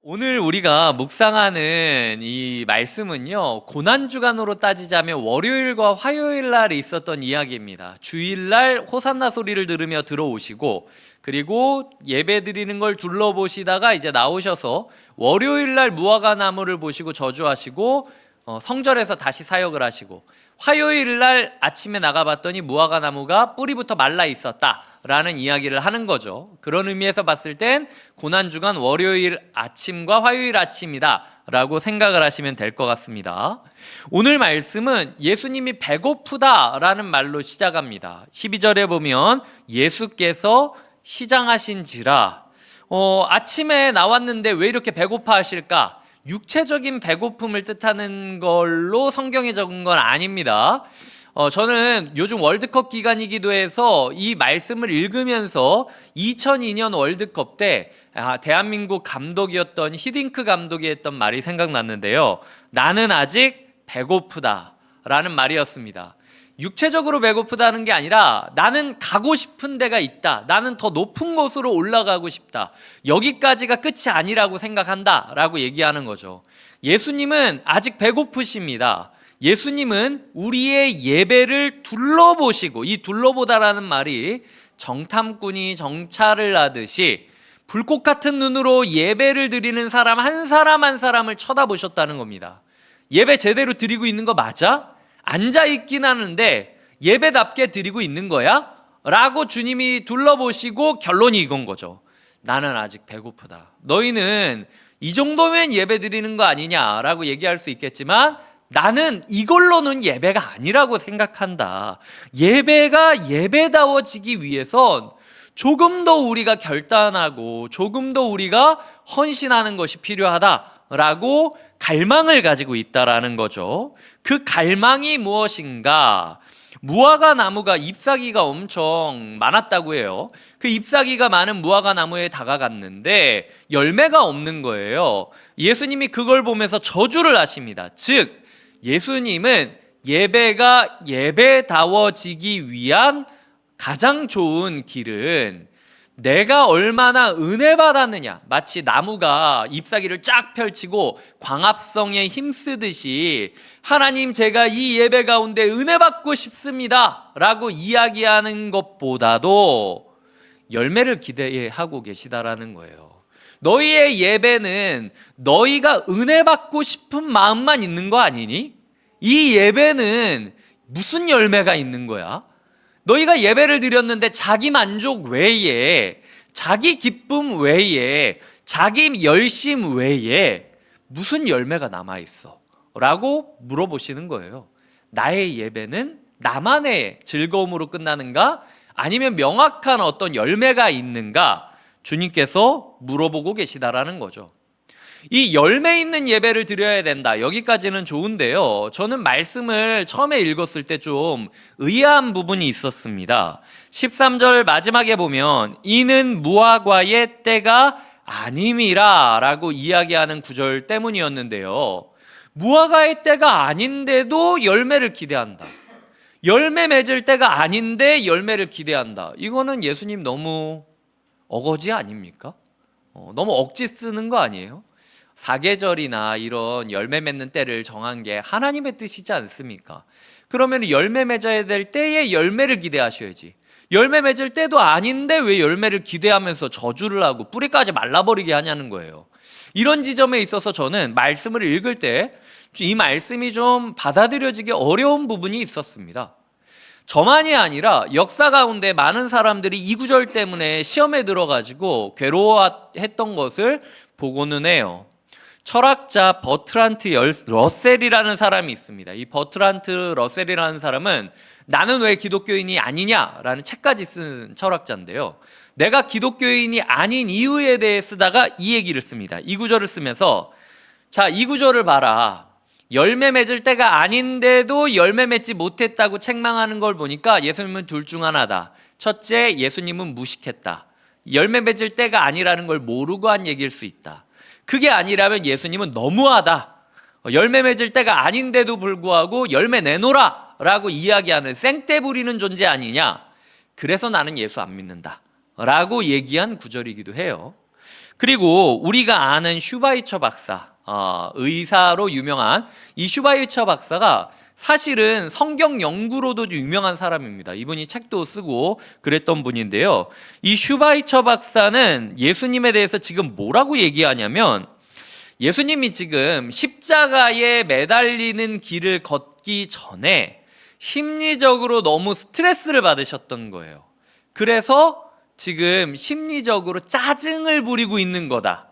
오늘 우리가 묵상하는 이 말씀은요, 고난주간으로 따지자면 월요일과 화요일 날에 있었던 이야기입니다. 주일날 호산나 소리를 들으며 들어오시고, 그리고 예배 드리는 걸 둘러보시다가 이제 나오셔서 월요일날 무화과 나무를 보시고 저주하시고, 성전에서 다시 사역을 하시고, 화요일날 아침에 나가봤더니 무화과 나무가 뿌리부터 말라 있었다 라는 이야기를 하는 거죠. 그런 의미에서 봤을 땐 고난주간 월요일 아침과 화요일 아침이다 라고 생각을 하시면 될 것 같습니다. 오늘 말씀은 예수님이 배고프다 라는 말로 시작합니다. 12절에 보면 예수께서 시장하신지라, 아침에 나왔는데 왜 이렇게 배고파 하실까? 육체적인 배고픔을 뜻하는 걸로 성경에 적은 건 아닙니다. 저는 요즘 월드컵 기간이기도 해서 이 말씀을 읽으면서 2002년 월드컵 때 대한민국 감독이었던 히딩크 감독이 했던 말이 생각났는데요. 나는 아직 배고프다 라는 말이었습니다. 육체적으로 배고프다는 게 아니라 나는 가고 싶은 데가 있다. 나는 더 높은 곳으로 올라가고 싶다. 여기까지가 끝이 아니라고 생각한다 라고 얘기하는 거죠. 예수님은 아직 배고프십니다. 예수님은 우리의 예배를 둘러보시고, 이 둘러보다라는 말이 정탐꾼이 정찰을 하듯이 불꽃 같은 눈으로 예배를 드리는 사람 한 사람 한 사람을 쳐다보셨다는 겁니다. 예배 제대로 드리고 있는 거 맞아? 앉아있긴 하는데 예배답게 드리고 있는 거야? 라고 주님이 둘러보시고 결론이 이건 거죠. 나는 아직 배고프다. 너희는 이 정도면 예배 드리는 거 아니냐라고 얘기할 수 있겠지만 나는 이걸로는 예배가 아니라고 생각한다. 예배가 예배다워지기 위해선 조금 더 우리가 결단하고 조금 더 우리가 헌신하는 것이 필요하다라고 갈망을 가지고 있다라는 거죠. 그 갈망이 무엇인가? 무화과 나무가 잎사귀가 엄청 많았다고 해요. 그 잎사귀가 많은 무화과 나무에 다가갔는데 열매가 없는 거예요. 예수님이 그걸 보면서 저주를 하십니다. 즉 예수님은 예배가 예배다워지기 위한 가장 좋은 길은 내가 얼마나 은혜 받았느냐, 마치 나무가 잎사귀를 쫙 펼치고 광합성에 힘쓰듯이 하나님 제가 이 예배 가운데 은혜 받고 싶습니다 라고 이야기하는 것보다도 열매를 기대하고 계시다라는 거예요. 너희의 예배는 너희가 은혜 받고 싶은 마음만 있는 거 아니니? 이 예배는 무슨 열매가 있는 거야? 너희가 예배를 드렸는데 자기 만족 외에, 자기 기쁨 외에, 자기 열심 외에 무슨 열매가 남아있어? 라고 물어보시는 거예요. 나의 예배는 나만의 즐거움으로 끝나는가? 아니면 명확한 어떤 열매가 있는가? 주님께서 물어보고 계시다라는 거죠. 이 열매 있는 예배를 드려야 된다. 여기까지는 좋은데요. 저는 말씀을 처음에 읽었을 때 좀 의아한 부분이 있었습니다. 13절 마지막에 보면 이는 무화과의 때가 아님이라 라고 이야기하는 구절 때문이었는데요. 무화과의 때가 아닌데도 열매를 기대한다. 열매 맺을 때가 아닌데 열매를 기대한다. 이거는 예수님 너무 어거지 아닙니까? 너무 억지 쓰는 거 아니에요? 사계절이나 이런 열매 맺는 때를 정한 게 하나님의 뜻이지 않습니까? 그러면 열매 맺어야 될 때에 열매를 기대하셔야지. 열매 맺을 때도 아닌데 왜 열매를 기대하면서 저주를 하고 뿌리까지 말라버리게 하냐는 거예요. 이런 지점에 있어서 저는 말씀을 읽을 때 이 말씀이 좀 받아들여지기 어려운 부분이 있었습니다. 저만이 아니라 역사 가운데 많은 사람들이 이 구절 때문에 시험에 들어가지고 괴로워했던 것을 보고는 해요. 철학자 버트란트 러셀이라는 사람이 있습니다. 이 버트란트 러셀이라는 사람은 나는 왜 기독교인이 아니냐라는 책까지 쓴 철학자인데요. 내가 기독교인이 아닌 이유에 대해 쓰다가 이 얘기를 씁니다. 이 구절을 쓰면서 자, 이 구절을 봐라. 열매 맺을 때가 아닌데도 열매 맺지 못했다고 책망하는 걸 보니까 예수님은 둘 중 하나다. 첫째, 예수님은 무식했다. 열매 맺을 때가 아니라는 걸 모르고 한 얘기일 수 있다. 그게 아니라면 예수님은 너무하다. 열매 맺을 때가 아닌데도 불구하고 열매 내놓으라 라고 이야기하는 생떼 부리는 존재 아니냐. 그래서 나는 예수 안 믿는다 라고 얘기한 구절이기도 해요. 그리고 우리가 아는 슈바이처 박사, 의사로 유명한 이 슈바이처 박사가 사실은 성경 연구로도 유명한 사람입니다. 이분이 책도 쓰고 그랬던 분인데요. 이 슈바이처 박사는 예수님에 대해서 지금 뭐라고 얘기하냐면, 예수님이 지금 십자가에 매달리는 길을 걷기 전에 심리적으로 너무 스트레스를 받으셨던 거예요. 그래서 지금 심리적으로 짜증을 부리고 있는 거다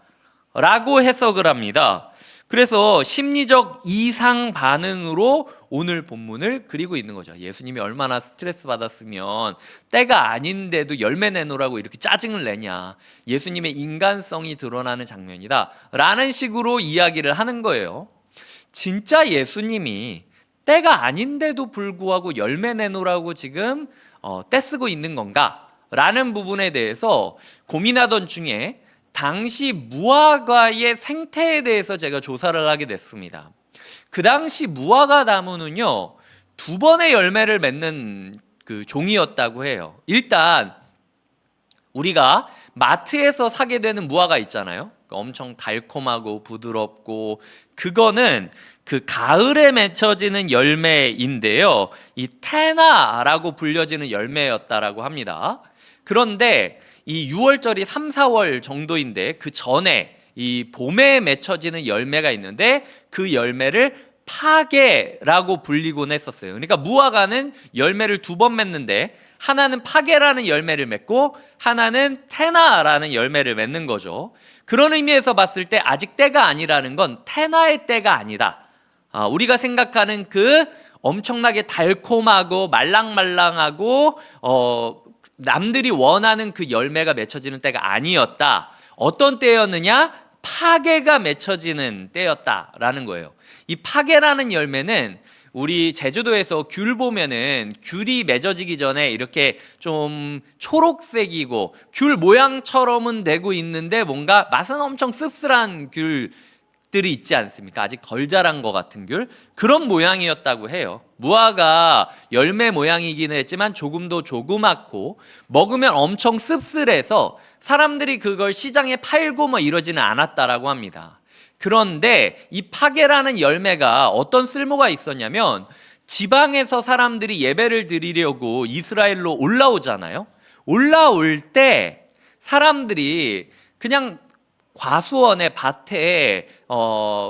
라고 해석을 합니다. 그래서 심리적 이상 반응으로 오늘 본문을 그리고 있는 거죠. 예수님이 얼마나 스트레스 받았으면 때가 아닌데도 열매 내놓으라고 이렇게 짜증을 내냐, 예수님의 인간성이 드러나는 장면이다 라는 식으로 이야기를 하는 거예요. 진짜 예수님이 때가 아닌데도 불구하고 열매 내놓으라고 지금 떼쓰고 있는 건가 라는 부분에 대해서 고민하던 중에 당시 무화과의 생태에 대해서 제가 조사를 하게 됐습니다. 그 당시 무화과 나무는요, 2번의 열매를 맺는 그 종이었다고 해요. 일단 우리가 마트에서 사게 되는 무화과 있잖아요. 엄청 달콤하고 부드럽고, 그거는 그 가을에 맺혀지는 열매인데요, 이 테나라고 불려지는 열매였다라고 합니다. 그런데 이 6월절이 3, 4월 정도인데 그 전에 이 봄에 맺혀지는 열매가 있는데 그 열매를 파게라고 불리곤 했었어요. 그러니까 무화과는 열매를 2번 맺는데 하나는 파게라는 열매를 맺고 하나는 테나라는 열매를 맺는 거죠. 그런 의미에서 봤을 때 아직 때가 아니라는 건 테나의 때가 아니다. 우리가 생각하는 그 엄청나게 달콤하고 말랑말랑하고 남들이 원하는 그 열매가 맺혀지는 때가 아니었다. 어떤 때였느냐? 파게가 맺혀지는 때였다라는 거예요. 이 파게라는 열매는 우리 제주도에서 귤 보면은 귤이 맺어지기 전에 이렇게 좀 초록색이고 귤 모양처럼은 되고 있는데 뭔가 맛은 엄청 씁쓸한 귤들이 있지 않습니까? 아직 덜 자란 것 같은 귤, 그런 모양이었다고 해요. 무화과 열매 모양이기는 했지만 조금 더 조그맣고 먹으면 엄청 씁쓸해서 사람들이 그걸 시장에 팔고 뭐 이러지는 않았다라고 합니다. 그런데 이 파게라는 열매가 어떤 쓸모가 있었냐면, 지방에서 사람들이 예배를 드리려고 이스라엘로 올라오잖아요. 올라올 때 사람들이 그냥 과수원의 밭에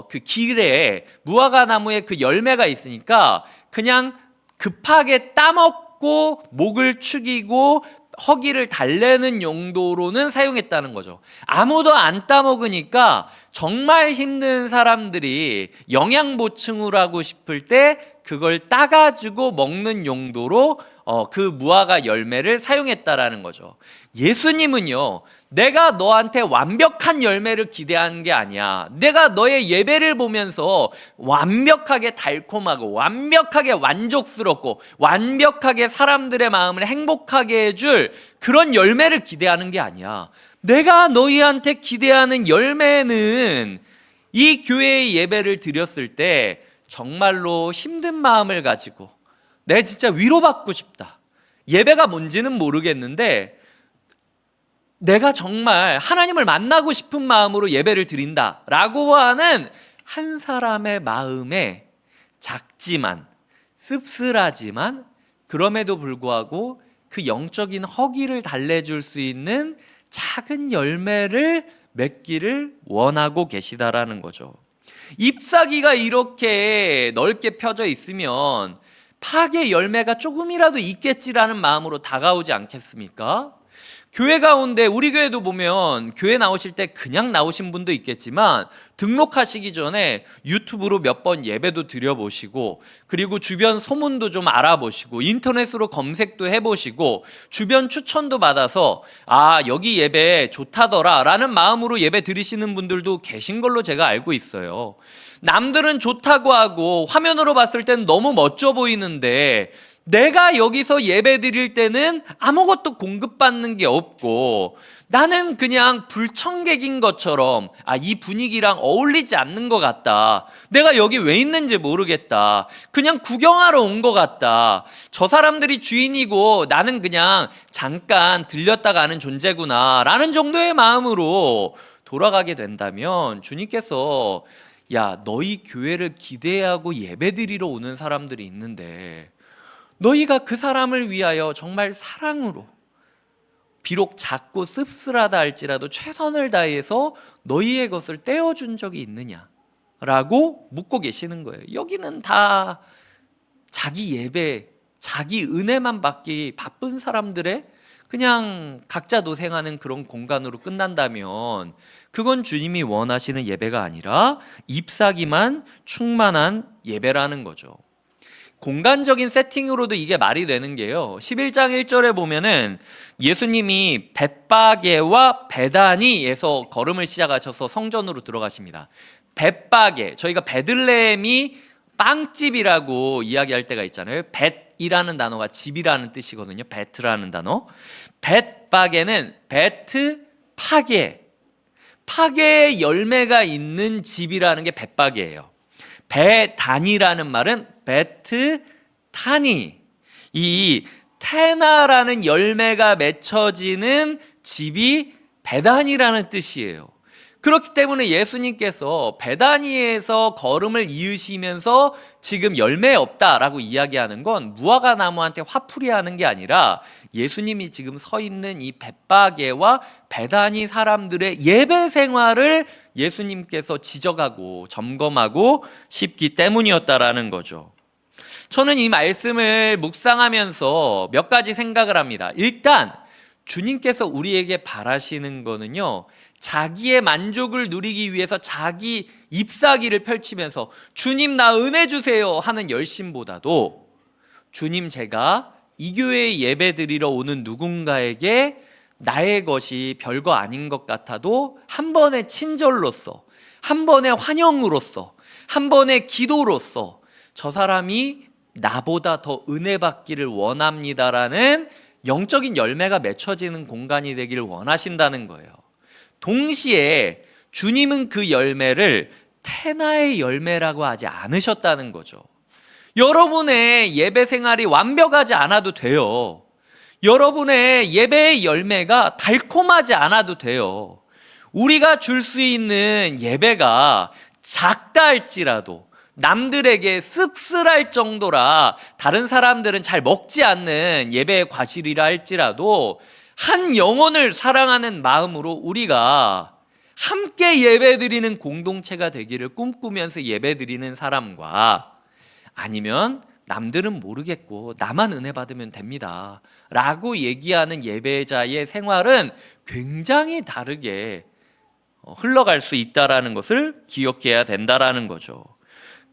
그 길에 무화과 나무에 그 열매가 있으니까 그냥 급하게 따먹고 목을 축이고 허기를 달래는 용도로는 사용했다는 거죠. 아무도 안 따먹으니까 정말 힘든 사람들이 영양 보충을 하고 싶을 때 그걸 따가지고 먹는 용도로 그 무화과 열매를 사용했다라는 거죠. 예수님은요, 내가 너한테 완벽한 열매를 기대하는 게 아니야. 내가 너의 예배를 보면서 완벽하게 달콤하고 완벽하게 만족스럽고 완벽하게 사람들의 마음을 행복하게 해줄 그런 열매를 기대하는 게 아니야. 내가 너희한테 기대하는 열매는 이 교회의 예배를 드렸을 때 정말로 힘든 마음을 가지고 내가 진짜 위로받고 싶다. 예배가 뭔지는 모르겠는데 내가 정말 하나님을 만나고 싶은 마음으로 예배를 드린다라고 하는 한 사람의 마음에 작지만 씁쓸하지만 그럼에도 불구하고 그 영적인 허기를 달래줄 수 있는 작은 열매를 맺기를 원하고 계시다라는 거죠. 잎사귀가 이렇게 넓게 펴져 있으면 파게 열매가 조금이라도 있겠지라는 마음으로 다가오지 않겠습니까? 교회 가운데, 우리 교회도 보면 교회 나오실 때 그냥 나오신 분도 있겠지만 등록하시기 전에 유튜브로 몇 번 예배도 드려보시고, 그리고 주변 소문도 좀 알아보시고 인터넷으로 검색도 해보시고 주변 추천도 받아서 여기 예배 좋다더라 라는 마음으로 예배 드리시는 분들도 계신 걸로 제가 알고 있어요. 남들은 좋다고 하고 화면으로 봤을 땐 너무 멋져 보이는데 내가 여기서 예배 드릴 때는 아무것도 공급받는 게 없고 나는 그냥 불청객인 것처럼 이 분위기랑 어울리지 않는 것 같다. 내가 여기 왜 있는지 모르겠다. 그냥 구경하러 온 것 같다. 저 사람들이 주인이고 나는 그냥 잠깐 들렸다 가는 존재구나 라는 정도의 마음으로 돌아가게 된다면 주님께서 야, 너희 교회를 기대하고 예배드리러 오는 사람들이 있는데 너희가 그 사람을 위하여 정말 사랑으로 비록 작고 씁쓸하다 할지라도 최선을 다해서 너희의 것을 떼어준 적이 있느냐? 라고 묻고 계시는 거예요. 여기는 다 자기 예배, 자기 은혜만 받기 바쁜 사람들의 그냥 각자 도생하는 그런 공간으로 끝난다면 그건 주님이 원하시는 예배가 아니라 잎사귀만 충만한 예배라는 거죠. 공간적인 세팅으로도 이게 말이 되는 게요. 11장 1절에 보면은 예수님이 벳바게와 베다니에서 걸음을 시작하셔서 성전으로 들어가십니다. 벳바게, 저희가 베들레헴이 빵집이라고 이야기할 때가 있잖아요. 벳이라는 단어가 집이라는 뜻이거든요. 베트라는 단어. 벳바게는 베트 파게, 파게의 열매가 있는 집이라는 게 벳바게예요. 베단이라는 말은 베트 타니, 이 테나라는 열매가 맺혀지는 집이 베단이라는 뜻이에요. 그렇기 때문에 예수님께서 베다니에서 걸음을 이으시면서 지금 열매 없다라고 이야기하는 건 무화과 나무한테 화풀이하는 게 아니라 예수님이 지금 서 있는 이 벳바게와 베다니 사람들의 예배 생활을 예수님께서 지적하고 점검하고 싶기 때문이었다라는 거죠. 저는 이 말씀을 묵상하면서 몇 가지 생각을 합니다. 일단 주님께서 우리에게 바라시는 거는요, 자기의 만족을 누리기 위해서 자기 잎사귀를 펼치면서 주님 나 은혜 주세요 하는 열심보다도 주님 제가 이 교회에 예배 드리러 오는 누군가에게 나의 것이 별거 아닌 것 같아도 한 번의 친절로서, 한 번의 환영으로서, 한 번의 기도로서 저 사람이 나보다 더 은혜 받기를 원합니다라는 영적인 열매가 맺혀지는 공간이 되기를 원하신다는 거예요. 동시에 주님은 그 열매를 테나의 열매라고 하지 않으셨다는 거죠. 여러분의 예배 생활이 완벽하지 않아도 돼요. 여러분의 예배의 열매가 달콤하지 않아도 돼요. 우리가 줄 수 있는 예배가 작다 할지라도 남들에게 씁쓸할 정도라 다른 사람들은 잘 먹지 않는 예배의 과실이라 할지라도 한 영혼을 사랑하는 마음으로 우리가 함께 예배드리는 공동체가 되기를 꿈꾸면서 예배드리는 사람과 아니면 남들은 모르겠고 나만 은혜 받으면 됩니다 라고 얘기하는 예배자의 생활은 굉장히 다르게 흘러갈 수 있다는 것을 기억해야 된다는 거죠.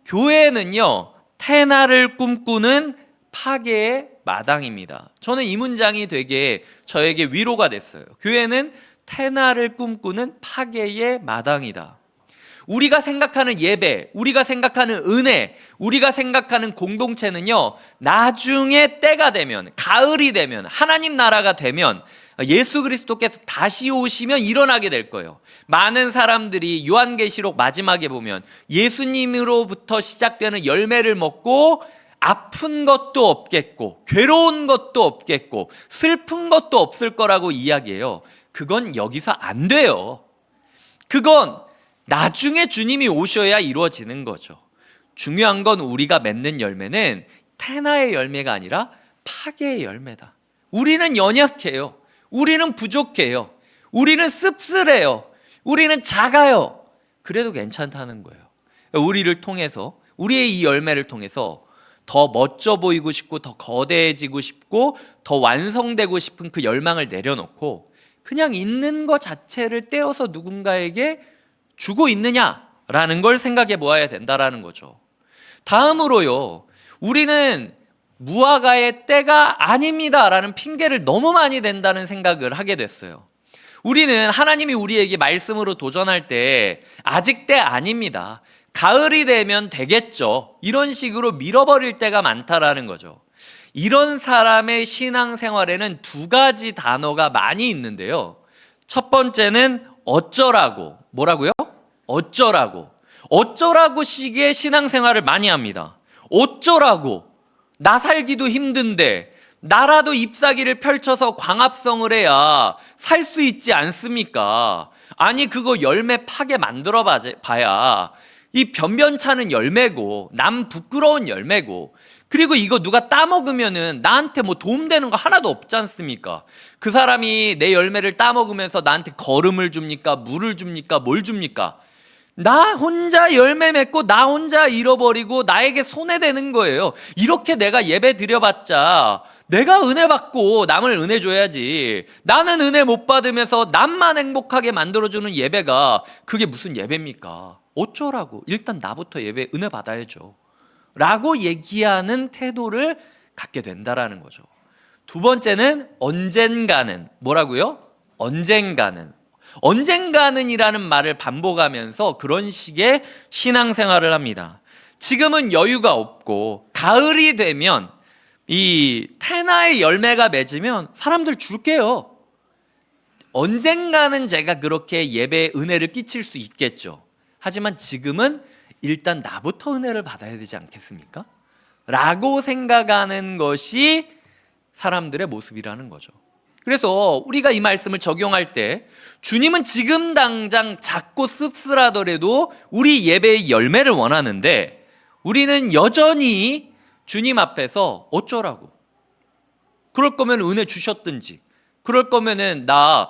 교회는요, 테나를 꿈꾸는 파괴의 마당입니다. 저는 이 문장이 되게 저에게 위로가 됐어요. 교회는 테나를 꿈꾸는 파괴의 마당이다. 우리가 생각하는 예배, 우리가 생각하는 은혜, 우리가 생각하는 공동체는요, 나중에 때가 되면, 가을이 되면, 하나님 나라가 되면 예수 그리스도께서 다시 오시면 일어나게 될 거예요. 많은 사람들이 요한계시록 마지막에 보면 예수님으로부터 시작되는 열매를 먹고 아픈 것도 없겠고 괴로운 것도 없겠고 슬픈 것도 없을 거라고 이야기해요. 그건 여기서 안 돼요. 그건 나중에 주님이 오셔야 이루어지는 거죠. 중요한 건 우리가 맺는 열매는 테나의 열매가 아니라 파괴의 열매다. 우리는 연약해요. 우리는 부족해요. 우리는 씁쓸해요. 우리는 작아요. 그래도 괜찮다는 거예요. 우리를 통해서, 우리의 이 열매를 통해서 더 멋져 보이고 싶고 더 거대해지고 싶고 더 완성되고 싶은 그 열망을 내려놓고 그냥 있는 것 자체를 떼어서 누군가에게 주고 있느냐라는 걸 생각해 보아야 된다라는 거죠. 다음으로요, 우리는 무화과의 때가 아닙니다라는 핑계를 너무 많이 댄다는 생각을 하게 됐어요. 우리는 하나님이 우리에게 말씀으로 도전할 때 아직 때 아닙니다. 가을이 되면 되겠죠. 이런 식으로 밀어버릴 때가 많다라는 거죠. 이런 사람의 신앙생활에는 두 가지 단어가 많이 있는데요. 첫 번째는 어쩌라고. 뭐라고요? 어쩌라고. 어쩌라고 식의 신앙생활을 많이 합니다. 어쩌라고. 나 살기도 힘든데 나라도 잎사귀를 펼쳐서 광합성을 해야 살 수 있지 않습니까? 아니 그거 열매 파게 만들어 봐야 이 변변찮은 열매고 남 부끄러운 열매고, 그리고 이거 누가 따먹으면은 나한테 뭐 도움되는 거 하나도 없지 않습니까? 그 사람이 내 열매를 따먹으면서 나한테 거름을 줍니까? 물을 줍니까? 뭘 줍니까? 나 혼자 열매 맺고 나 혼자 잃어버리고 나에게 손해되는 거예요. 이렇게 내가 예배 드려봤자 내가 은혜 받고 남을 은혜 줘야지, 나는 은혜 못 받으면서 남만 행복하게 만들어주는 예배가 그게 무슨 예배입니까? 어쩌라고? 일단 나부터 예배 은혜 받아야죠 라고 얘기하는 태도를 갖게 된다라는 거죠. 두 번째는 언젠가는, 뭐라고요? 언젠가는이라는 말을 반복하면서 그런 식의 신앙생활을 합니다. 지금은 여유가 없고 가을이 되면 이 테나의 열매가 맺으면 사람들 줄게요. 언젠가는 제가 그렇게 예배에 은혜를 끼칠 수 있겠죠. 하지만 지금은 일단 나부터 은혜를 받아야 되지 않겠습니까? 라고 생각하는 것이 사람들의 모습이라는 거죠. 그래서 우리가 이 말씀을 적용할 때 주님은 지금 당장 작고 씁쓸하더라도 우리 예배의 열매를 원하는데, 우리는 여전히 주님 앞에서 어쩌라고? 그럴 거면 은혜 주셨든지, 그럴 거면은 나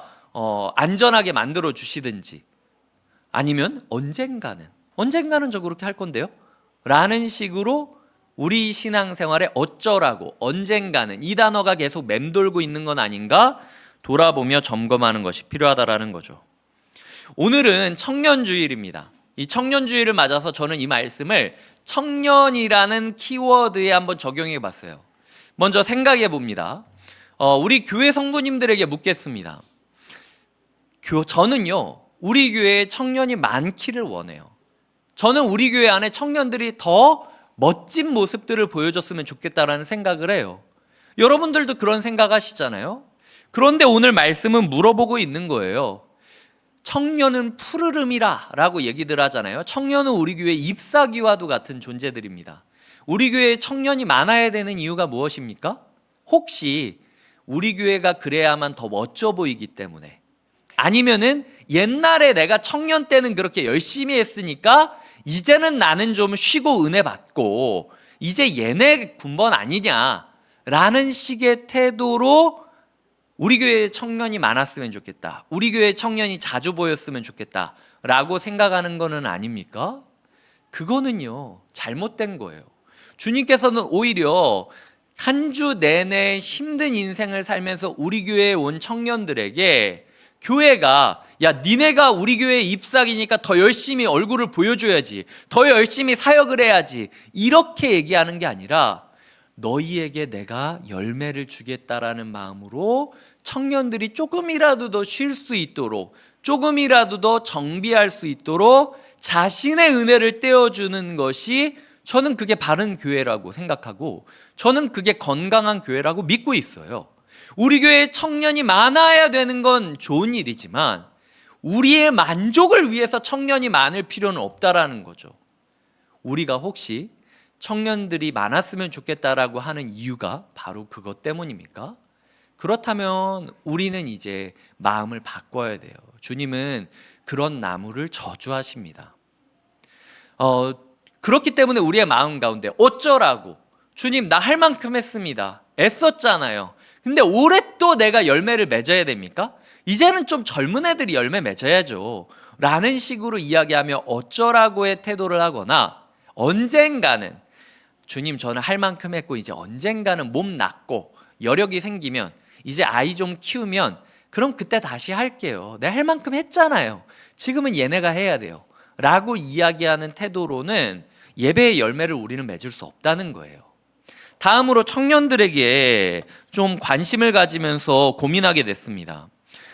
안전하게 만들어 주시든지, 아니면 언젠가는 저 그렇게 할 건데요? 라는 식으로 우리 신앙생활에 어쩌라고, 언젠가는 이 단어가 계속 맴돌고 있는 건 아닌가 돌아보며 점검하는 것이 필요하다라는 거죠. 오늘은 청년주일입니다. 이 청년주일을 맞아서 저는 이 말씀을 청년이라는 키워드에 한번 적용해 봤어요. 먼저 생각해 봅니다. 우리 교회 성도님들에게 묻겠습니다. 저는요, 우리 교회에 청년이 많기를 원해요. 저는 우리 교회 안에 청년들이 더 멋진 모습들을 보여줬으면 좋겠다라는 생각을 해요. 여러분들도 그런 생각 하시잖아요. 그런데 오늘 말씀은 물어보고 있는 거예요. 청년은 푸르름이라 라고 얘기들 하잖아요. 청년은 우리 교회 잎사귀와도 같은 존재들입니다. 우리 교회에 청년이 많아야 되는 이유가 무엇입니까? 혹시 우리 교회가 그래야만 더 멋져 보이기 때문에, 아니면은 옛날에 내가 청년 때는 그렇게 열심히 했으니까 이제는 나는 좀 쉬고 은혜 받고 이제 얘네 군번 아니냐라는 식의 태도로 우리 교회에 청년이 많았으면 좋겠다, 우리 교회에 청년이 자주 보였으면 좋겠다 라고 생각하는 거는 아닙니까? 그거는요 잘못된 거예요. 주님께서는 오히려 한 주 내내 힘든 인생을 살면서 우리 교회에 온 청년들에게 교회가, 야 니네가 우리 교회에 잎사귀니까 더 열심히 얼굴을 보여줘야지, 더 열심히 사역을 해야지, 이렇게 얘기하는 게 아니라 너희에게 내가 열매를 주겠다라는 마음으로 청년들이 조금이라도 더 쉴 수 있도록, 조금이라도 더 정비할 수 있도록 자신의 은혜를 떼어주는 것이, 저는 그게 바른 교회라고 생각하고 저는 그게 건강한 교회라고 믿고 있어요. 우리 교회에 청년이 많아야 되는 건 좋은 일이지만 우리의 만족을 위해서 청년이 많을 필요는 없다라는 거죠. 우리가 혹시 청년들이 많았으면 좋겠다라고 하는 이유가 바로 그것 때문입니까? 그렇다면 우리는 이제 마음을 바꿔야 돼요. 주님은 그런 나무를 저주하십니다. 그렇기 때문에 우리의 마음 가운데 어쩌라고, 주님 나 할 만큼 했습니다, 애썼잖아요, 근데 올해 또 내가 열매를 맺어야 됩니까? 이제는 좀 젊은 애들이 열매 맺어야죠 라는 식으로 이야기하며 어쩌라고의 태도를 하거나, 언젠가는 주님 저는 할 만큼 했고 이제 언젠가는 몸 낫고 여력이 생기면 이제 아이 좀 키우면 그럼 그때 다시 할게요, 내가 할 만큼 했잖아요, 지금은 얘네가 해야 돼요 라고 이야기하는 태도로는 예배의 열매를 우리는 맺을 수 없다는 거예요. 다음으로 청년들에게 좀 관심을 가지면서 고민하게 됐습니다.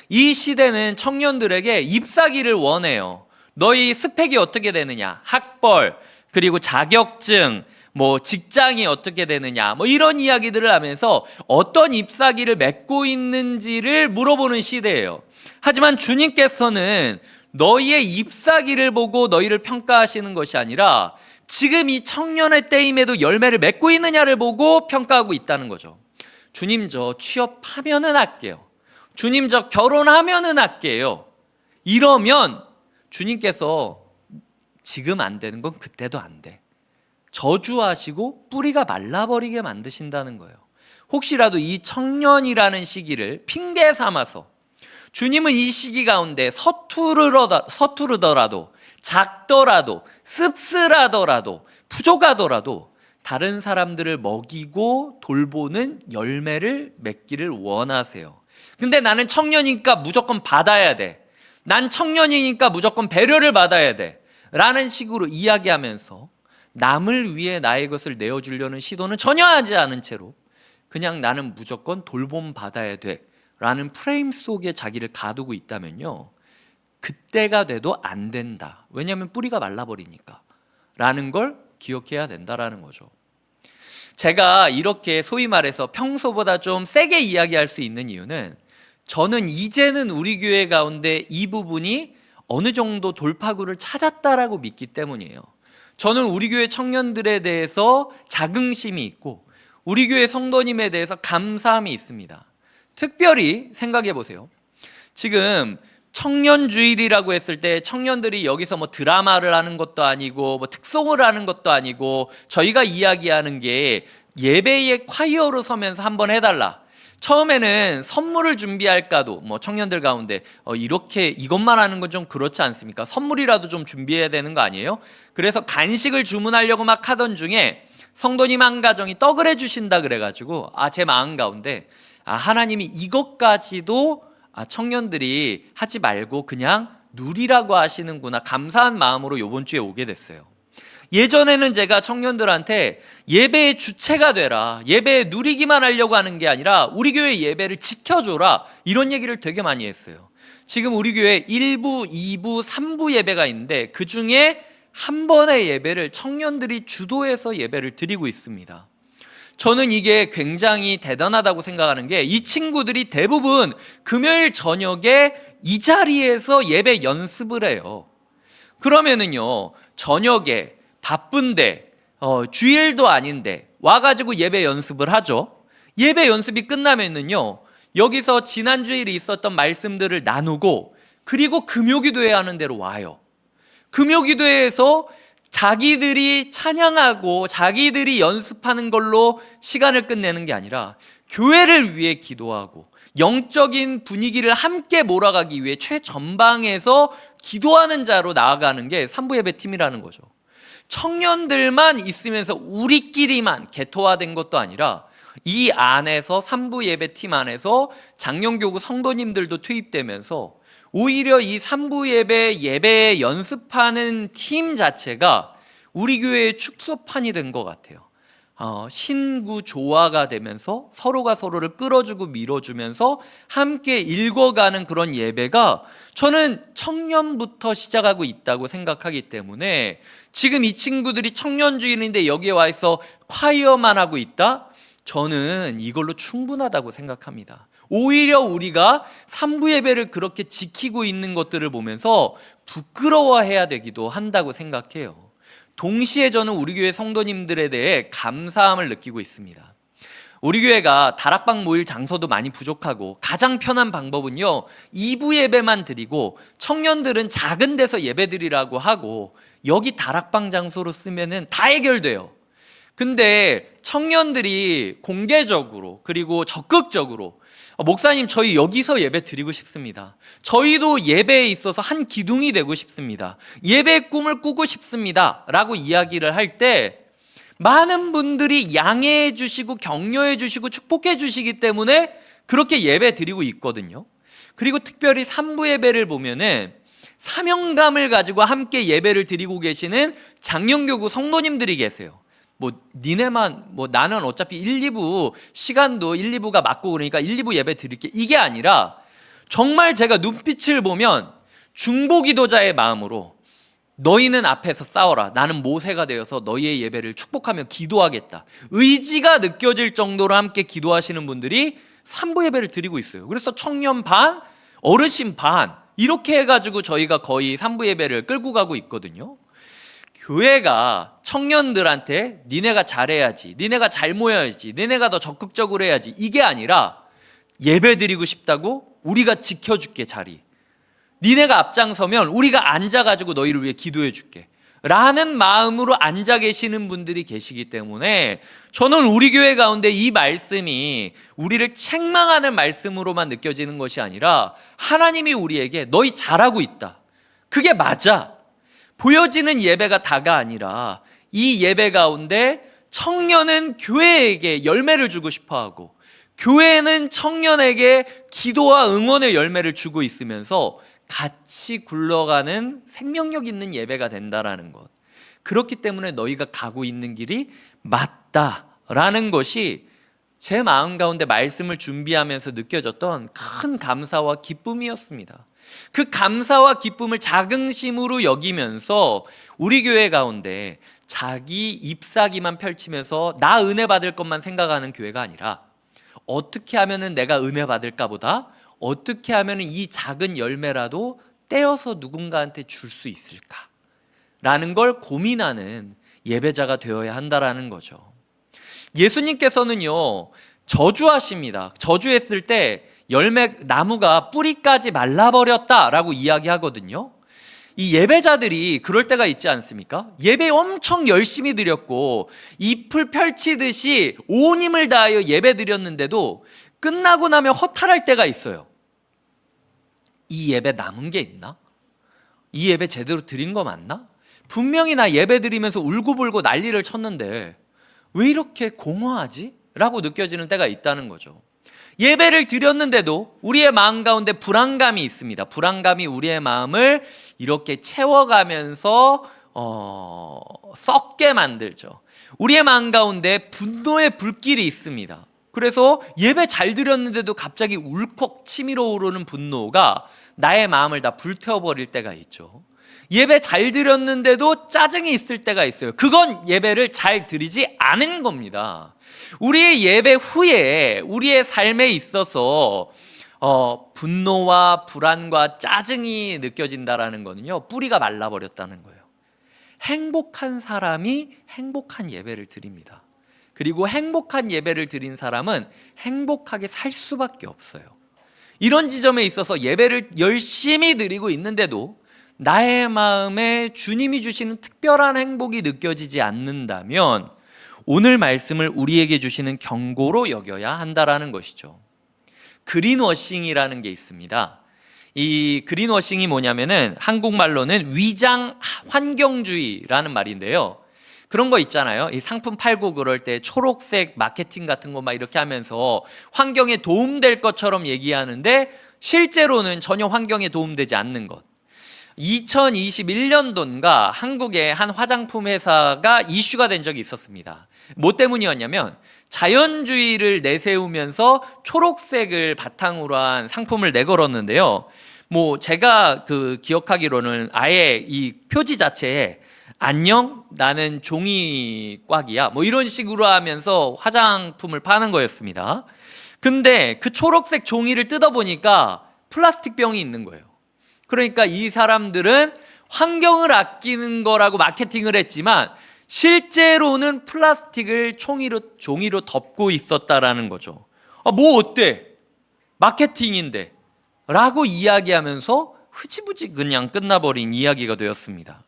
이 시대는 청년들에게 잎사귀를 원해요. 너희 스펙이 어떻게 되느냐, 학벌, 그리고 자격증, 뭐 직장이 어떻게 되느냐, 뭐 이런 이야기들을 하면서 어떤 잎사귀를 맺고 있는지를 물어보는 시대예요. 하지만 주님께서는 너희의 잎사귀를 보고 너희를 평가하시는 것이 아니라 지금 이 청년의 때임에도 열매를 맺고 있느냐를 보고 평가하고 있다는 거죠. 주님 저 취업하면은 할게요. 주님 저 결혼하면은 할게요. 이러면 주님께서 지금 안 되는 건 그때도 안 돼. 저주하시고 뿌리가 말라버리게 만드신다는 거예요. 혹시라도 이 청년이라는 시기를 핑계 삼아서 주님은 이 시기 가운데 서투르더라도 작더라도 씁쓸하더라도 부족하더라도 다른 사람들을 먹이고 돌보는 열매를 맺기를 원하세요. 근데 나는 청년이니까 무조건 받아야 돼. 난 청년이니까 무조건 배려를 받아야 돼. 라는 식으로 이야기하면서 남을 위해 나의 것을 내어주려는 시도는 전혀 하지 않은 채로 그냥 나는 무조건 돌봄 받아야 돼 라는 프레임 속에 자기를 가두고 있다면요, 그때가 돼도 안 된다. 왜냐하면 뿌리가 말라버리니까 라는 걸 기억해야 된다라는 거죠. 제가 이렇게 소위 말해서 평소보다 좀 세게 이야기할 수 있는 이유는 저는 이제는 우리 교회 가운데 이 부분이 어느 정도 돌파구를 찾았다라고 믿기 때문이에요. 저는 우리 교회 청년들에 대해서 자긍심이 있고 우리 교회 성도님에 대해서 감사함이 있습니다. 특별히 생각해 보세요. 지금 청년주일이라고 했을 때 청년들이 여기서 뭐 드라마를 하는 것도 아니고 뭐 특송을 하는 것도 아니고 저희가 이야기하는 게 예배의 콰이어로 서면서 한번 해달라. 처음에는 선물을 준비할까도 뭐 청년들 가운데 이렇게 이것만 하는 건 좀 그렇지 않습니까? 선물이라도 좀 준비해야 되는 거 아니에요? 그래서 간식을 주문하려고 막 하던 중에 성도님 한 가정이 떡을 해주신다 그래가지고 제 마음 가운데 하나님이 이것까지도 청년들이 하지 말고 그냥 누리라고 하시는구나, 감사한 마음으로 이번 주에 오게 됐어요. 예전에는 제가 청년들한테 예배의 주체가 되라, 예배에 누리기만 하려고 하는 게 아니라 우리 교회 예배를 지켜줘라, 이런 얘기를 되게 많이 했어요. 지금 우리 교회 1부, 2부, 3부 예배가 있는데 그 중에 한 번의 예배를 청년들이 주도해서 예배를 드리고 있습니다. 저는 이게 굉장히 대단하다고 생각하는 게 이 친구들이 대부분 금요일 저녁에 이 자리에서 예배 연습을 해요. 그러면은요, 저녁에 바쁜데 주일도 아닌데 와가지고 예배 연습을 하죠. 예배 연습이 끝나면은요, 여기서 지난 주일에 있었던 말씀들을 나누고 그리고 금요기도회 하는 데로 와요. 금요기도회에서 자기들이 찬양하고 자기들이 연습하는 걸로 시간을 끝내는 게 아니라 교회를 위해 기도하고 영적인 분위기를 함께 몰아가기 위해 최전방에서 기도하는 자로 나아가는 게 3부 예배팀이라는 거죠. 청년들만 있으면서 우리끼리만 개토화된 것도 아니라 이 안에서 3부 예배팀 안에서 장년교구 성도님들도 투입되면서 오히려 이 3부 예배 연습하는 팀 자체가 우리 교회의 축소판이 된 것 같아요. 신구 조화가 되면서 서로가 서로를 끌어주고 밀어주면서 함께 읽어가는 그런 예배가 저는 청년부터 시작하고 있다고 생각하기 때문에 지금 이 친구들이 청년주일인데 여기에 와 있어 콰이어만 하고 있다? 저는 이걸로 충분하다고 생각합니다. 오히려 우리가 3부 예배를 그렇게 지키고 있는 것들을 보면서 부끄러워해야 되기도 한다고 생각해요. 동시에 저는 우리 교회 성도님들에 대해 감사함을 느끼고 있습니다. 우리 교회가 다락방 모일 장소도 많이 부족하고 가장 편한 방법은요, 2부 예배만 드리고 청년들은 작은 데서 예배 드리라고 하고 여기 다락방 장소로 쓰면은 다 해결돼요. 근데 청년들이 공개적으로 그리고 적극적으로 목사님 저희 여기서 예배 드리고 싶습니다. 저희도 예배에 있어서 한 기둥이 되고 싶습니다. 예배의 꿈을 꾸고 싶습니다. 라고 이야기를 할 때 많은 분들이 양해해 주시고 격려해 주시고 축복해 주시기 때문에 그렇게 예배 드리고 있거든요. 그리고 특별히 3부 예배를 보면은 사명감을 가지고 함께 예배를 드리고 계시는 장년교구 성도님들이 계세요. 니네만 나는 어차피 1, 2부 시간도 1, 2부가 맞고 그러니까 1, 2부 예배 드릴게, 이게 아니라 정말 제가 눈빛을 보면 중보기도자의 마음으로 너희는 앞에서 싸워라, 나는 모세가 되어서 너희의 예배를 축복하며 기도하겠다, 의지가 느껴질 정도로 함께 기도하시는 분들이 3부 예배를 드리고 있어요. 그래서 청년 반, 어르신 반 이렇게 해가지고 저희가 거의 3부 예배를 끌고 가고 있거든요. 교회가 청년들한테 니네가 잘해야지, 니네가 잘 모여야지, 니네가 더 적극적으로 해야지, 이게 아니라 예배 드리고 싶다고? 우리가 지켜줄게 자리. 니네가 앞장서면 우리가 앉아가지고 너희를 위해 기도해 줄게 라는 마음으로 앉아 계시는 분들이 계시기 때문에 저는 우리 교회 가운데 이 말씀이 우리를 책망하는 말씀으로만 느껴지는 것이 아니라 하나님이 우리에게 너희 잘하고 있다, 그게 맞아, 보여지는 예배가 다가 아니라 이 예배 가운데 청년은 교회에게 열매를 주고 싶어하고 교회는 청년에게 기도와 응원의 열매를 주고 있으면서 같이 굴러가는 생명력 있는 예배가 된다라는 것, 그렇기 때문에 너희가 가고 있는 길이 맞다라는 것이 제 마음 가운데 말씀을 준비하면서 느껴졌던 큰 감사와 기쁨이었습니다. 그 감사와 기쁨을 자긍심으로 여기면서 우리 교회 가운데 자기 잎사귀만 펼치면서 나 은혜 받을 것만 생각하는 교회가 아니라 어떻게 하면 내가 은혜 받을까 보다 어떻게 하면 이 작은 열매라도 떼어서 누군가한테 줄 수 있을까 라는 걸 고민하는 예배자가 되어야 한다라는 거죠. 예수님께서는요 저주하십니다. 저주했을 때 열매 나무가 뿌리까지 말라버렸다라고 이야기하거든요. 이 예배자들이 그럴 때가 있지 않습니까? 예배 엄청 열심히 드렸고 잎을 펼치듯이 온 힘을 다하여 예배 드렸는데도 끝나고 나면 허탈할 때가 있어요. 이 예배 남은 게 있나? 이 예배 제대로 드린 거 맞나? 분명히 나 예배 드리면서 울고불고 난리를 쳤는데 왜 이렇게 공허하지? 라고 느껴지는 때가 있다는 거죠. 예배를 드렸는데도 우리의 마음 가운데 불안감이 있습니다. 불안감이 우리의 마음을 이렇게 채워가면서 썩게 만들죠. 우리의 마음 가운데 분노의 불길이 있습니다. 그래서 예배 잘 드렸는데도 갑자기 울컥 치밀어 오르는 분노가 나의 마음을 다 불태워버릴 때가 있죠. 예배 잘 드렸는데도 짜증이 있을 때가 있어요. 그건 예배를 잘 드리지 않은 겁니다. 우리의 예배 후에 우리의 삶에 있어서 분노와 불안과 짜증이 느껴진다라는 거는요, 뿌리가 말라버렸다는 거예요. 행복한 사람이 행복한 예배를 드립니다. 그리고 행복한 예배를 드린 사람은 행복하게 살 수밖에 없어요. 이런 지점에 있어서 예배를 열심히 드리고 있는데도 나의 마음에 주님이 주시는 특별한 행복이 느껴지지 않는다면 오늘 말씀을 우리에게 주시는 경고로 여겨야 한다라는 것이죠. 그린워싱이라는 게 있습니다. 이 그린워싱이 뭐냐면은 한국말로는 위장 환경주의라는 말인데요. 그런 거 있잖아요. 이 상품 팔고 그럴 때 초록색 마케팅 같은 거 막 이렇게 하면서 환경에 도움될 것처럼 얘기하는데 실제로는 전혀 환경에 도움되지 않는 것. 2021년도인가 한국의 한 화장품 회사가 이슈가 된 적이 있었습니다. 뭐 때문이었냐면 자연주의를 내세우면서 초록색을 바탕으로 한 상품을 내걸었는데요. 뭐 제가 기억하기로는 아예 이 표지 자체에 안녕 나는 종이꽉이야 뭐 이런 식으로 하면서 화장품을 파는 거였습니다. 근데 그 초록색 종이를 뜯어보니까 플라스틱 병이 있는 거예요. 그러니까 이 사람들은 환경을 아끼는 거라고 마케팅을 했지만 실제로는 플라스틱을 종이로 덮고 있었다라는 거죠. 뭐 어때? 마케팅인데 라고 이야기하면서 흐지부지 그냥 끝나버린 이야기가 되었습니다.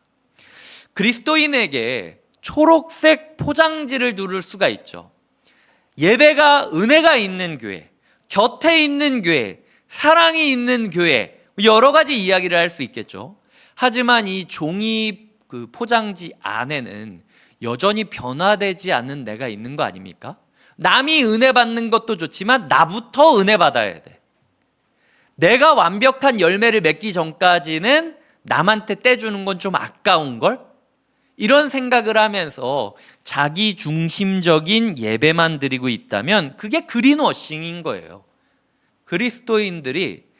그리스도인에게 초록색 포장지를 두를 수가 있죠. 예배가 은혜가 있는 교회, 곁에 있는 교회, 사랑이 있는 교회, 여러 가지 이야기를 할 수 있겠죠. 하지만 이 종이 포장지 안에는 여전히 변화되지 않는 내가 있는 거 아닙니까? 남이 은혜 받는 것도 좋지만 나부터 은혜 받아야 돼. 내가 완벽한 열매를 맺기 전까지는 남한테 떼주는 건 좀 아까운걸? 이런 생각을 하면서 자기 중심적인 예배만 드리고 있다면 그게 그린워싱인 거예요. 그리스도인들이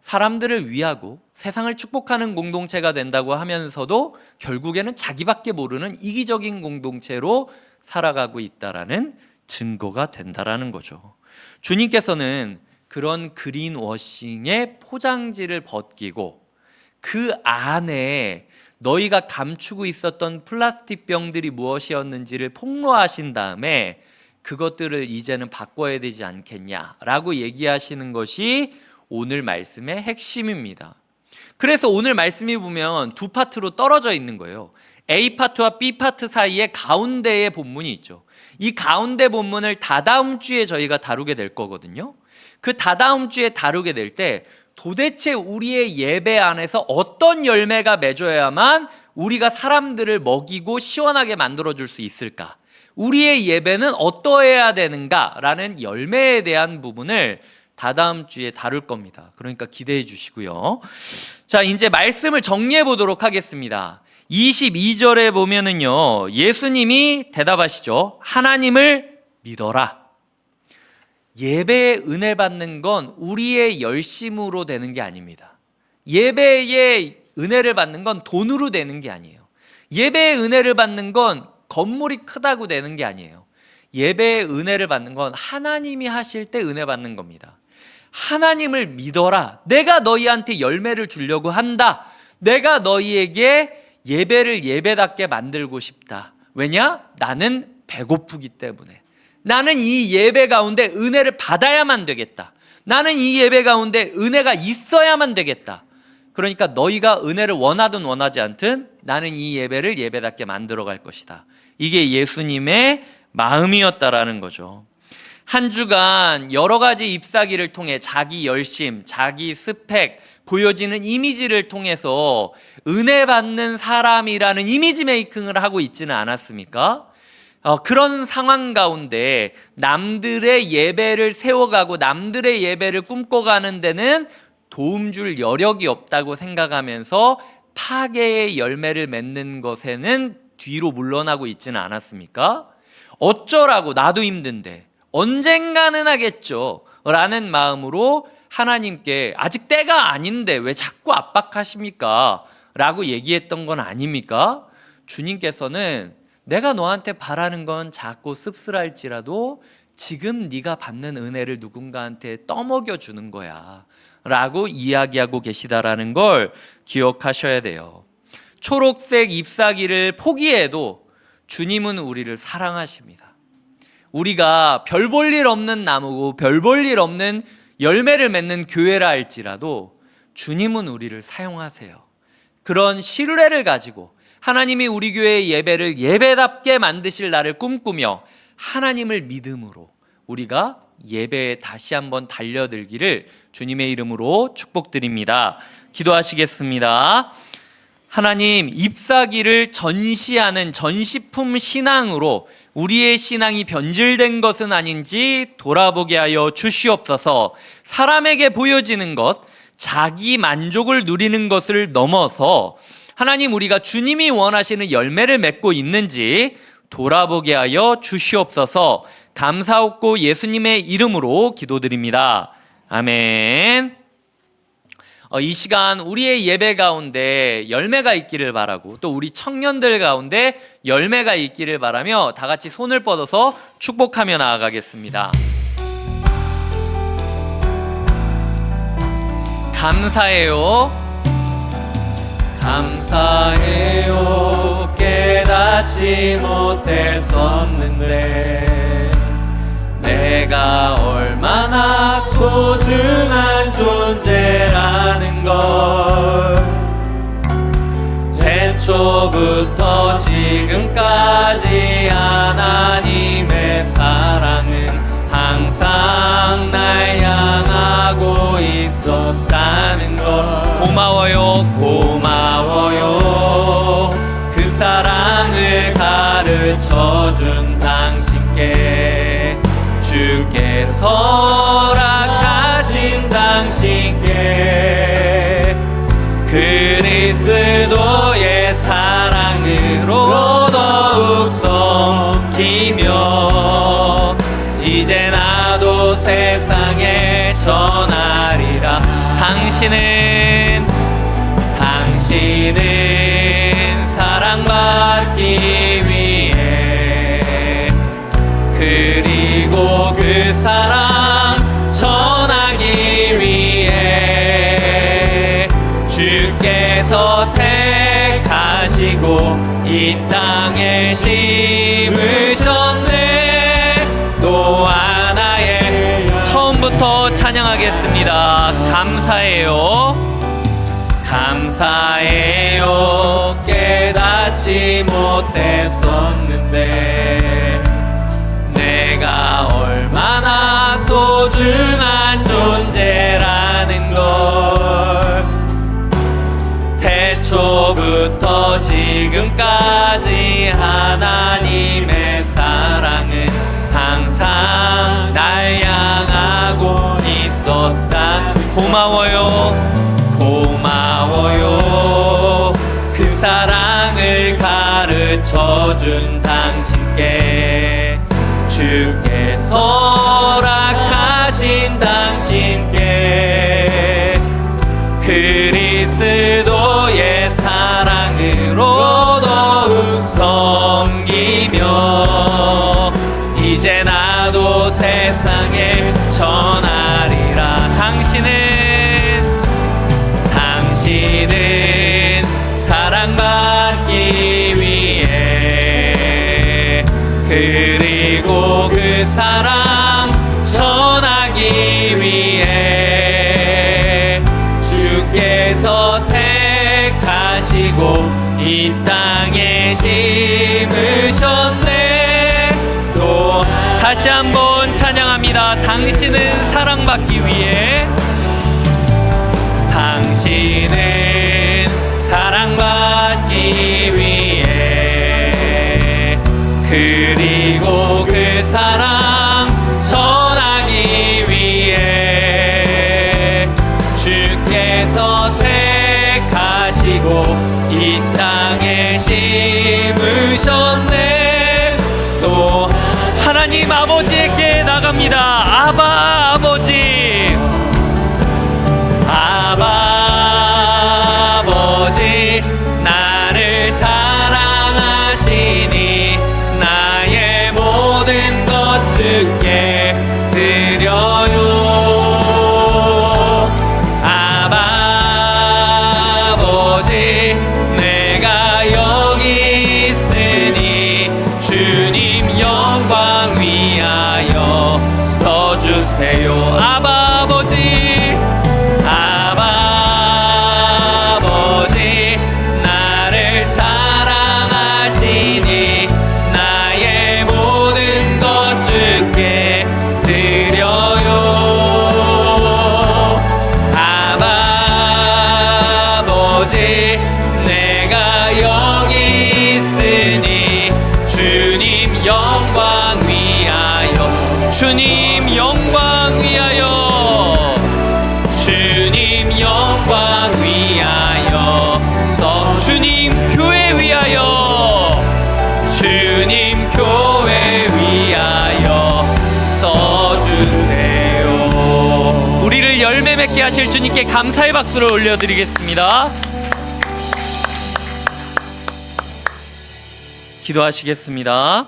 사람들을 위하고 세상을 축복하는 공동체가 된다고 하면서도 결국에는 자기밖에 모르는 이기적인 공동체로 살아가고 있다라는 증거가 된다라는 거죠. 주님께서는 그런 그린워싱의 포장지를 벗기고 그 안에 너희가 감추고 있었던 플라스틱 병들이 무엇이었는지를 폭로하신 다음에 그것들을 이제는 바꿔야 되지 않겠냐라고 얘기하시는 것이 오늘 말씀의 핵심입니다. 그래서 오늘 말씀이 보면 두 파트로 떨어져 있는 거예요. A 파트와 B 파트 사이에 가운데에 본문이 있죠. 이 가운데 본문을 다다음 주에 저희가 다루게 될 거거든요. 그 다다음 주에 다루게 될 때 도대체 우리의 예배 안에서 어떤 열매가 맺어야만 우리가 사람들을 먹이고 시원하게 만들어줄 수 있을까? 우리의 예배는 어떠해야 되는가라는 열매에 대한 부분을 다다음 주에 다룰 겁니다. 그러니까 기대해 주시고요. 자, 이제 말씀을 정리해 보도록 하겠습니다. 22절에 보면은요, 예수님이 대답하시죠. 하나님을 믿어라. 예배에 은혜 받는 건 우리의 열심으로 되는 게 아닙니다. 예배에 은혜를 받는 건 돈으로 되는 게 아니에요. 예배의 은혜를 받는 건 건물이 크다고 되는 게 아니에요. 예배의 은혜를 받는 건 하나님이 하실 때 은혜 받는 겁니다. 하나님을 믿어라. 내가 너희한테 열매를 주려고 한다. 내가 너희에게 예배를 예배답게 만들고 싶다. 왜냐? 나는 배고프기 때문에. 나는 이 예배 가운데 은혜를 받아야만 되겠다. 나는 이 예배 가운데 은혜가 있어야만 되겠다. 그러니까 너희가 은혜를 원하든 원하지 않든 나는 이 예배를 예배답게 만들어 갈 것이다. 이게 예수님의 마음이었다라는 거죠. 한 주간 여러 가지 잎사귀를 통해 자기 열심, 자기 스펙, 보여지는 이미지를 통해서 은혜 받는 사람이라는 이미지 메이킹을 하고 있지는 않았습니까? 그런 상황 가운데 남들의 예배를 세워가고 남들의 예배를 꿈꿔가는 데는 도움 줄 여력이 없다고 생각하면서 파괴의 열매를 맺는 것에는 뒤로 물러나고 있지는 않았습니까? 어쩌라고, 나도 힘든데 언젠가는 하겠죠 라는 마음으로 하나님께 아직 때가 아닌데 왜 자꾸 압박하십니까? 라고 얘기했던 건 아닙니까? 주님께서는 내가 너한테 바라는 건 작고 씁쓸할지라도 지금 네가 받는 은혜를 누군가한테 떠먹여 주는 거야 라고 이야기하고 계시다라는 걸 기억하셔야 돼요. 초록색 잎사귀를 포기해도 주님은 우리를 사랑하십니다. 우리가 별 볼 일 없는 나무고 별 볼 일 없는 열매를 맺는 교회라 할지라도 주님은 우리를 사용하세요. 그런 신뢰를 가지고 하나님이 우리 교회의 예배를 예배답게 만드실 날을 꿈꾸며 하나님을 믿음으로 우리가 예배에 다시 한번 달려들기를 주님의 이름으로 축복드립니다. 기도하시겠습니다. 하나님, 잎사귀를 전시하는 전시품 신앙으로 우리의 신앙이 변질된 것은 아닌지 돌아보게 하여 주시옵소서. 사람에게 보여지는 것, 자기 만족을 누리는 것을 넘어서 하나님, 우리가 주님이 원하시는 열매를 맺고 있는지 돌아보게 하여 주시옵소서. 감사없고 예수님의 이름으로 기도드립니다. 아멘. 이 시간 우리의 예배 가운데 열매가 있기를 바라고 또 우리 청년들 가운데 열매가 있기를 바라며 다 같이 손을 뻗어서 축복하며 나아가겠습니다. 감사해요. 감사해요. 깨닫지 못했었는데 내가 얼마나 소중한 존재라는 걸 태초부터 지금까지 하나님의 사랑은 항상 날 향하고 있었다는 걸 고마워요. 고마워요. 그 사랑을 가르쳐준 당신께 주께서 허락하신 당신께 그리스도의 사랑으로 더욱 섞이며 이제 나도 세상에 전하리라. 당신은 사랑받기 위해 그리고 그 사랑 전하기 위해 주께서 택하 택하시고 이 땅에 심으셨네. 또 하나의 처음부터 찬양하겠습니다. 감사해요. 감사해요. 깨닫지 못했었는데 내가 얼마나 소중한 존재라는 걸 태초부터 지금까지 하나님의 사랑은 항상 날 향하고 있었다. 고마워요. 고마워요. 그 사랑을 가르쳐준 당신께 주께서 허락하신 당신께 그리스도의 사랑으로 더욱 섬기며 이제 나도 세상에 전하리라. 당신은 사랑받기 위해 그리고 그 사랑 전하기 위해 주께서 택하시고 이 땅에 심으셨네. 또 다시 한번 찬양합니다. 당신은 사랑받기 위해 당신은 사랑받기 위해 그리고 그 사랑 전하기 위해 주께서 택하시고 이 땅에 심으셨네. 또 하나님 아버지에게 나갑니다. 아바 아버지, 아버지 나를 사랑하시니 나의 모든 것 주께 드려요. 아버지 내가 여기 있으니 주님 영광 위하여 써주세요. 아버지 나를 사랑하시니 나의 모든 것 주께 드려요. 아버지 내가 여기 있으니 주님 영광 위하여 주님 영광 위하여 주님 영광 위하여 주님 교회 위하여 주님 교회 위하여 써주세요. 우리를 열매 맺게 하실 주님께 감사의 박수를 올려드리겠습니다. 기도하시겠습니다.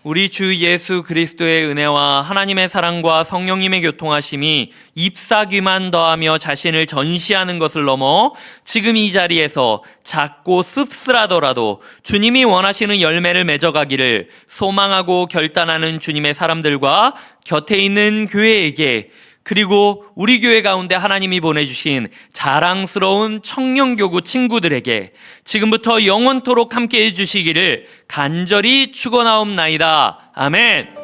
우리 주 예수 그리스도의 은혜와 하나님의 사랑과 성령님의 교통하심이 잎사귀만 더하며 자신을 전시하는 것을 넘어 지금 이 자리에서 작고 씁쓸하더라도 주님이 원하시는 열매를 맺어가기를 소망하고 결단하는 주님의 사람들과 곁에 있는 교회에게, 그리고 우리 교회 가운데 하나님이 보내주신 자랑스러운 청년교구 친구들에게 지금부터 영원토록 함께 해주시기를 간절히 축원하옵나이다. 아멘.